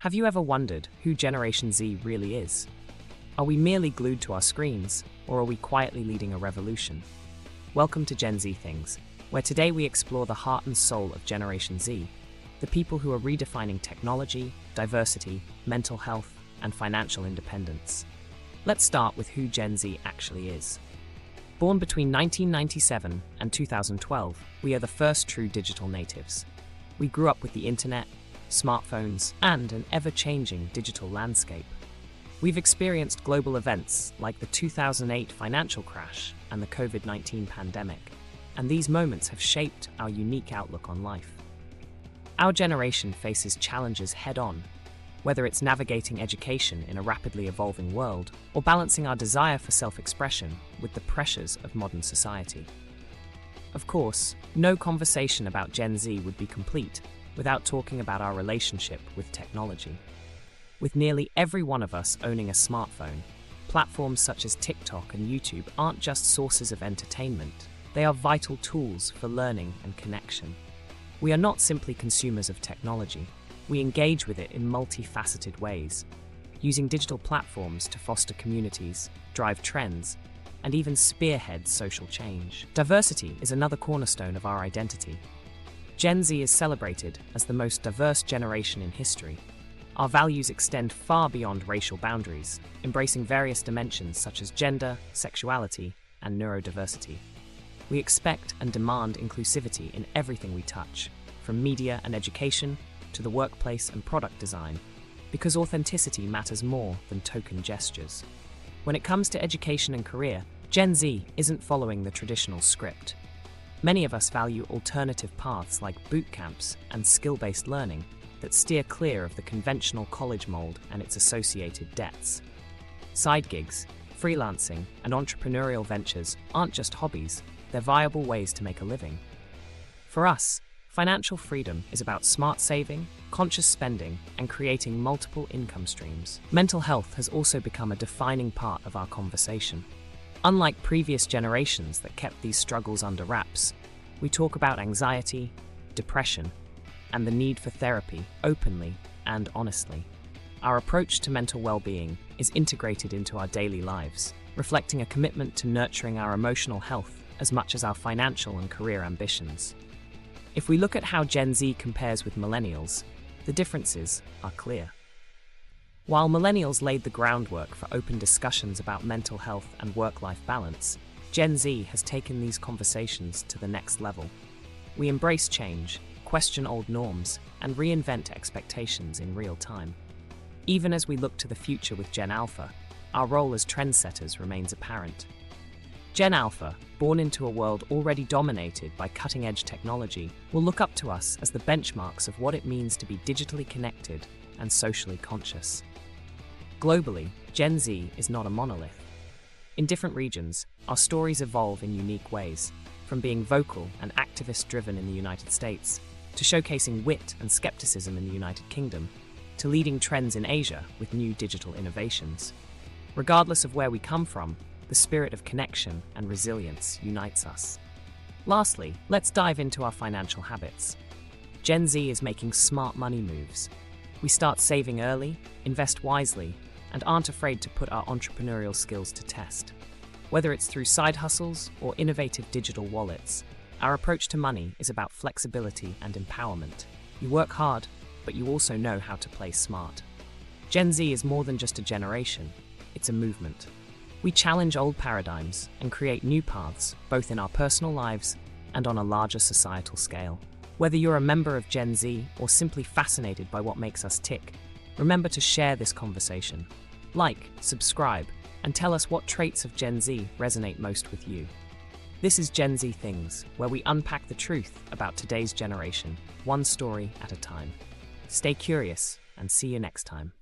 Have you ever wondered who Generation Z really is? Are we merely glued to our screens, or are we quietly leading a revolution? Welcome to Gen Z Things, where today we explore the heart and soul of Generation Z, the people who are redefining technology, diversity, mental health, and financial independence. Let's start with who Gen Z actually is. Born between 1997 and 2012, we are the first true digital natives. We grew up with the internet, smartphones, and an ever-changing digital landscape. We've experienced global events like the 2008 financial crash and the COVID-19 pandemic, and these moments have shaped our unique outlook on life. Our generation faces challenges head-on, whether it's navigating education in a rapidly evolving world or balancing our desire for self-expression with the pressures of modern society. Of course, no conversation about Gen Z would be complete without talking about our relationship with technology. With nearly every one of us owning a smartphone, platforms such as TikTok and YouTube aren't just sources of entertainment, they are vital tools for learning and connection. We are not simply consumers of technology, we engage with it in multifaceted ways, using digital platforms to foster communities, drive trends, and even spearhead social change. Diversity is another cornerstone of our identity. Gen Z is celebrated as the most diverse generation in history. Our values extend far beyond racial boundaries, embracing various dimensions such as gender, sexuality, and neurodiversity. We expect and demand inclusivity in everything we touch, from media and education to the workplace and product design, because authenticity matters more than token gestures. When it comes to education and career, Gen Z isn't following the traditional script. Many of us value alternative paths like boot camps and skill-based learning that steer clear of the conventional college mold and its associated debts. Side gigs, freelancing, and entrepreneurial ventures aren't just hobbies, they're viable ways to make a living. For us, financial freedom is about smart saving, conscious spending, and creating multiple income streams. Mental health has also become a defining part of our conversation. Unlike previous generations that kept these struggles under wraps, we talk about anxiety, depression, and the need for therapy openly and honestly. Our approach to mental well-being is integrated into our daily lives, reflecting a commitment to nurturing our emotional health as much as our financial and career ambitions. If we look at how Gen Z compares with millennials, the differences are clear. While millennials laid the groundwork for open discussions about mental health and work-life balance, Gen Z has taken these conversations to the next level. We embrace change, question old norms, and reinvent expectations in real time. Even as we look to the future with Gen Alpha, our role as trendsetters remains apparent. Gen Alpha, born into a world already dominated by cutting-edge technology, will look up to us as the benchmarks of what it means to be digitally connected and socially conscious. Globally, Gen Z is not a monolith. In different regions, our stories evolve in unique ways, from being vocal and activist-driven in the United States, to showcasing wit and skepticism in the United Kingdom, to leading trends in Asia with new digital innovations. Regardless of where we come from, the spirit of connection and resilience unites us. Lastly, let's dive into our financial habits. Gen Z is making smart money moves. We start saving early, invest wisely, and aren't afraid to put our entrepreneurial skills to test. Whether it's through side hustles or innovative digital wallets, our approach to money is about flexibility and empowerment. You work hard, but you also know how to play smart. Gen Z is more than just a generation, it's a movement. We challenge old paradigms and create new paths, both in our personal lives and on a larger societal scale. Whether you're a member of Gen Z or simply fascinated by what makes us tick, remember to share this conversation. Like, subscribe, and tell us what traits of Gen Z resonate most with you. This is Gen Z Things, where we unpack the truth about today's generation, one story at a time. Stay curious, and see you next time.